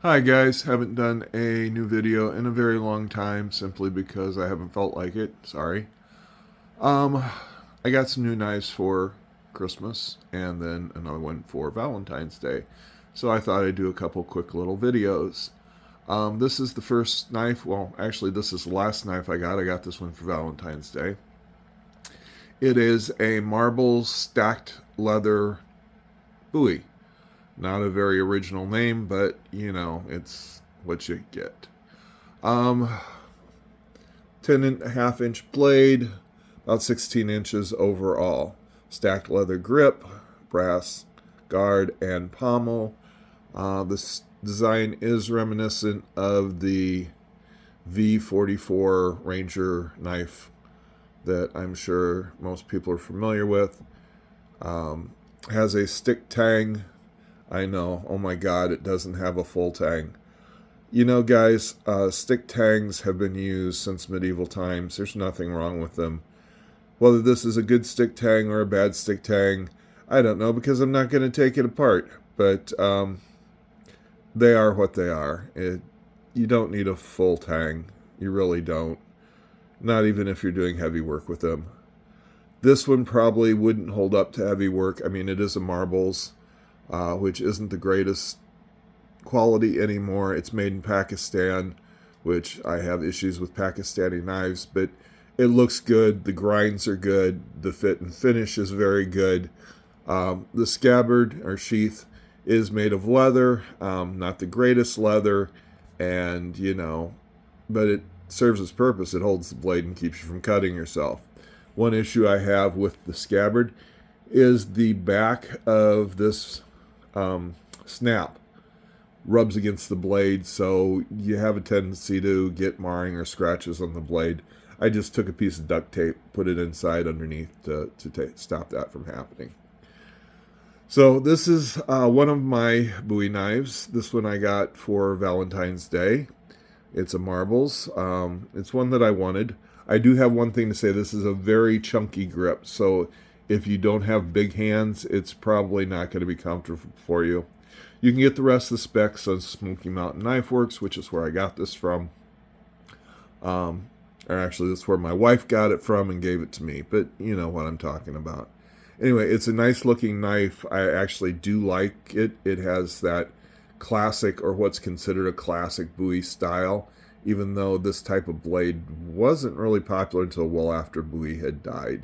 Hi guys, haven't done a new video in a very long time simply because I haven't felt like it. Sorry. Um I got some new knives for Christmas and then another one for Valentine's Day. So I thought I'd do a couple quick little videos. This is the first knife, well, actually this is the last knife I got. I got this one for Valentine's Day. It is a marble stacked leather Bowie. Not a very original name, but it's what you get. Um, 10.5 inch blade, about 16 inches overall. Stacked leather grip, brass guard, and pommel. This design is reminiscent of the V44 Ranger knife that I'm sure most people are familiar with. Has a stick tang. I know, oh my god, it doesn't have a full tang. You know, guys, stick tangs have been used since medieval times. There's nothing wrong with them. Whether this is a good stick tang or a bad stick tang, I don't know because I'm not going to take it apart. But they are what they are. You don't need a full tang. You really don't. Not even if you're doing heavy work with them. This one probably wouldn't hold up to heavy work. I mean, it is a marbles, which isn't the greatest quality anymore. It's made in Pakistan, which I have issues with Pakistani knives, but it looks good. The grinds are good. The fit and finish is very good. The scabbard or sheath is made of leather, not the greatest leather, and but it serves its purpose. It holds the blade and keeps you from cutting yourself. One issue I have with the scabbard is the back of this snap rubs against the blade, so you have a tendency to get marring or scratches on the blade. I just took a piece of duct tape, put it inside underneath to stop that from happening. So this is one of my Bowie knives. This one I got for Valentine's Day. It's a marbles. It's one that I wanted. I do have one thing to say. This is a very chunky grip, so if you don't have big hands, it's probably not going to be comfortable for you. You can get the rest of the specs on Smoky Mountain Knife Works, which is where I got this from. Or actually, that's where my wife got it from and gave it to me, but you know what I'm talking about. Anyway, it's a nice looking knife. I actually do like it. It has that classic, or what's considered a classic Bowie style, even though this type of blade wasn't really popular until well after Bowie had died.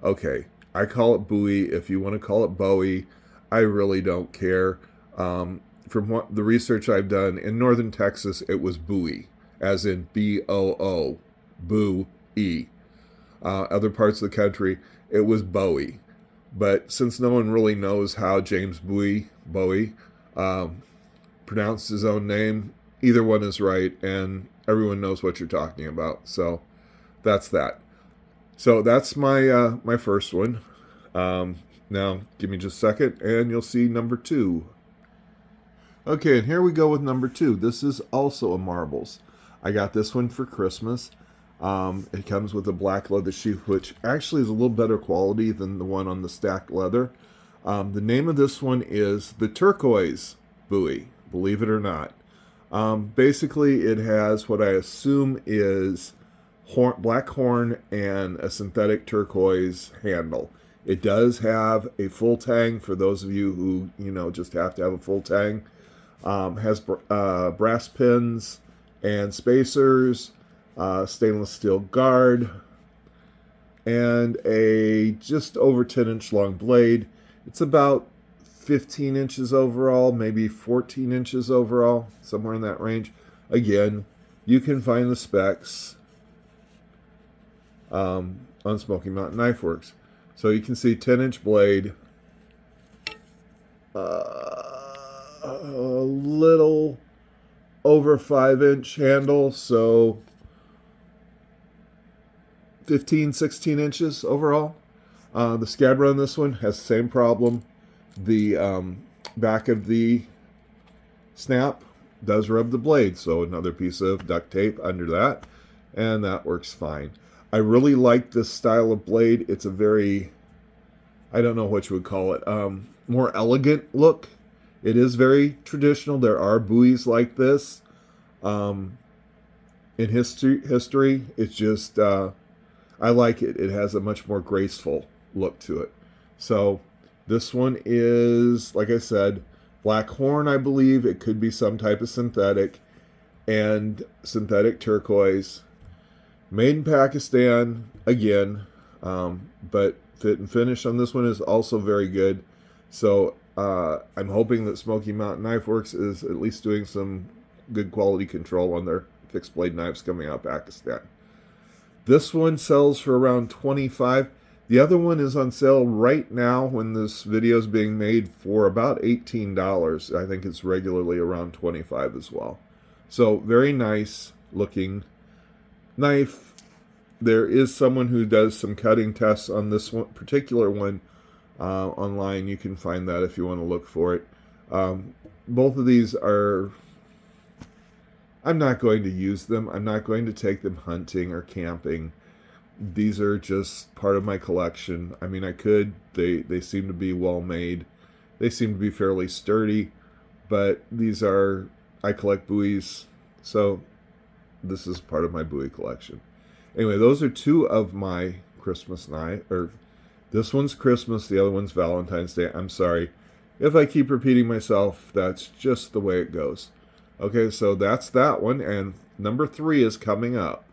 Okay, I call it Bowie. If you want to call it Bowie, I really don't care. From what the research I've done, in northern Texas, it was Bowie, as in B-O-O, Boo-E. Other parts of the country, it was Bowie. But since no one really knows how James Bowie, pronounced his own name, either one is right, and everyone knows what you're talking about. So that's that. So that's my first one. Now, give me just a second, and you'll see number two. Okay, and here we go with number two. This is also a marbles. I got this one for Christmas. It comes with a black leather sheath, which actually is a little better quality than the one on the stacked leather. The name of this one is the Turquoise Bowie, believe it or not. Basically, it has what I assume is black horn and a synthetic turquoise handle. It does have a full tang for those of you who, just have to have a full tang. Has brass pins and spacers, stainless steel guard, and a just over 10-inch long blade. It's about 15 inches overall, maybe 14 inches overall, somewhere in that range. Again, you can find the specs on Smoky Mountain Knife Works. So you can see 10-inch blade, a little over 5-inch handle, so 15, 16 inches overall. The scabbard on this one has the same problem. The back of the snap does rub the blade, so another piece of duct tape under that, and that works fine. I really like this style of blade. It's a very, I don't know what you would call it, more elegant look. It is very traditional. There are buoys like this in history. It's just I like it. It has a much more graceful look to it. So this one is, like I said, black horn, I believe. It could be some type of synthetic, and synthetic turquoise. Made in Pakistan again, but fit and finish on this one is also very good. So I'm hoping that Smoky Mountain Knife Works is at least doing some good quality control on their fixed blade knives coming out of Pakistan. This one sells for around $25. The other one is on sale right now when this video is being made for about $18. I think it's regularly around $25 as well. So very nice looking knife. There is someone who does some cutting tests on this one, particular one online. You can find that if you want to look for it. Both of these are, I'm not going to use them. I'm not going to take them hunting or camping. These are just part of my collection. I mean, I could. They seem to be well made. They seem to be fairly sturdy. But these are, I collect buoys, so this is part of my buoy collection. Anyway, those are two of my Christmas night, or this one's Christmas, the other one's Valentine's Day. I'm sorry. If I keep repeating myself, that's just the way it goes. Okay, so that's that one, and number 3 is coming up.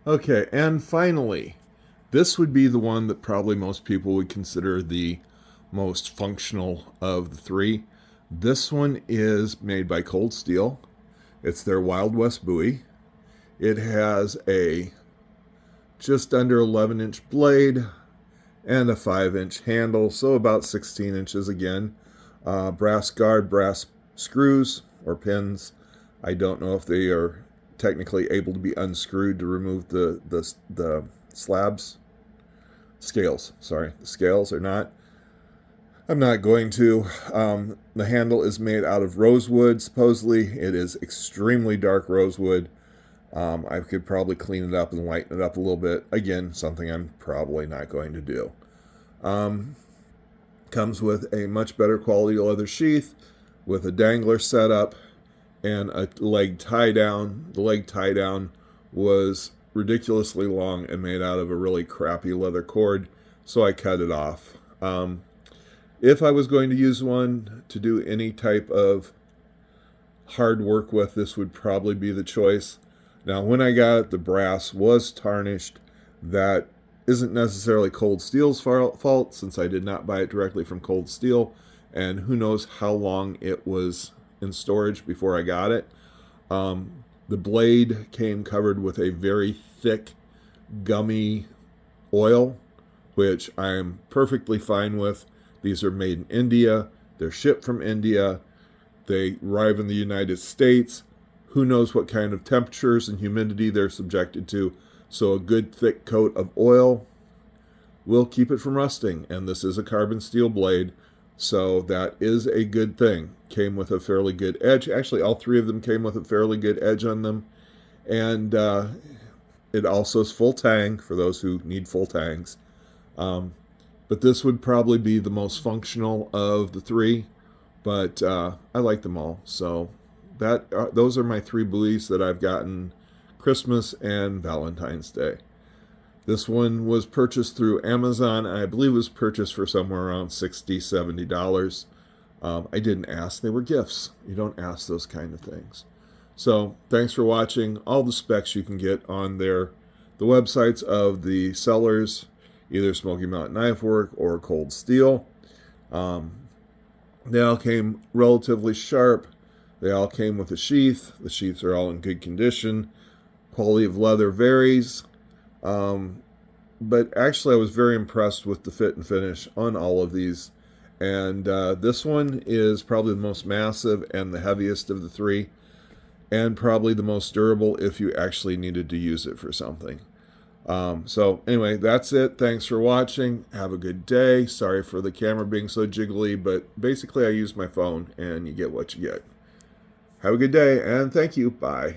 Okay, and finally, this would be the one that probably most people would consider the most functional of the 3. This one is made by Cold Steel. It's their Wild West buoy. It has a just under 11-inch blade and a 5-inch handle, so about 16 inches again. Brass guard, brass screws or pins. I don't know if they are technically able to be unscrewed to remove the slabs. Scales, sorry. The scales are not. I'm not going to. The handle is made out of rosewood, supposedly. It is extremely dark rosewood. I could probably clean it up and lighten it up a little bit. Again, something I'm probably not going to do. Comes with a much better quality leather sheath, with a dangler setup, and a leg tie down. The leg tie down was ridiculously long and made out of a really crappy leather cord, so I cut it off. If I was going to use one to do any type of hard work with, this would probably be the choice. Now, when I got it, the brass was tarnished. That isn't necessarily Cold Steel's fault, since I did not buy it directly from Cold Steel, and who knows how long it was in storage before I got it. The blade came covered with a very thick, gummy oil, which I am perfectly fine with. These are made in India. They're shipped from India. They arrive in the United States. Who knows what kind of temperatures and humidity they're subjected to. So a good thick coat of oil will keep it from rusting. And this is a carbon steel blade, so that is a good thing. Came with a fairly good edge. Actually, all 3 of them came with a fairly good edge on them. And it also is full tang for those who need full tangs. But this would probably be the most functional of the 3. But I like them all. So those are my 3 buoys that I've gotten Christmas and Valentine's Day. This one was purchased through Amazon. I believe it was purchased for somewhere around $60, $70. I didn't ask. They were gifts. You don't ask those kind of things. So thanks for watching. All the specs you can get on the websites of the sellers, either Smoky Mountain Knife Work or Cold Steel. They all came relatively sharp. They all came with a sheath. The sheaths are all in good condition. Quality of leather varies. But actually, I was very impressed with the fit and finish on all of these. And this one is probably the most massive and the heaviest of the 3. And probably the most durable if you actually needed to use it for something. So anyway, that's it. Thanks for watching. Have a good day. Sorry for the camera being so jiggly, but basically I use my phone and you get what you get. Have a good day and thank you. Bye.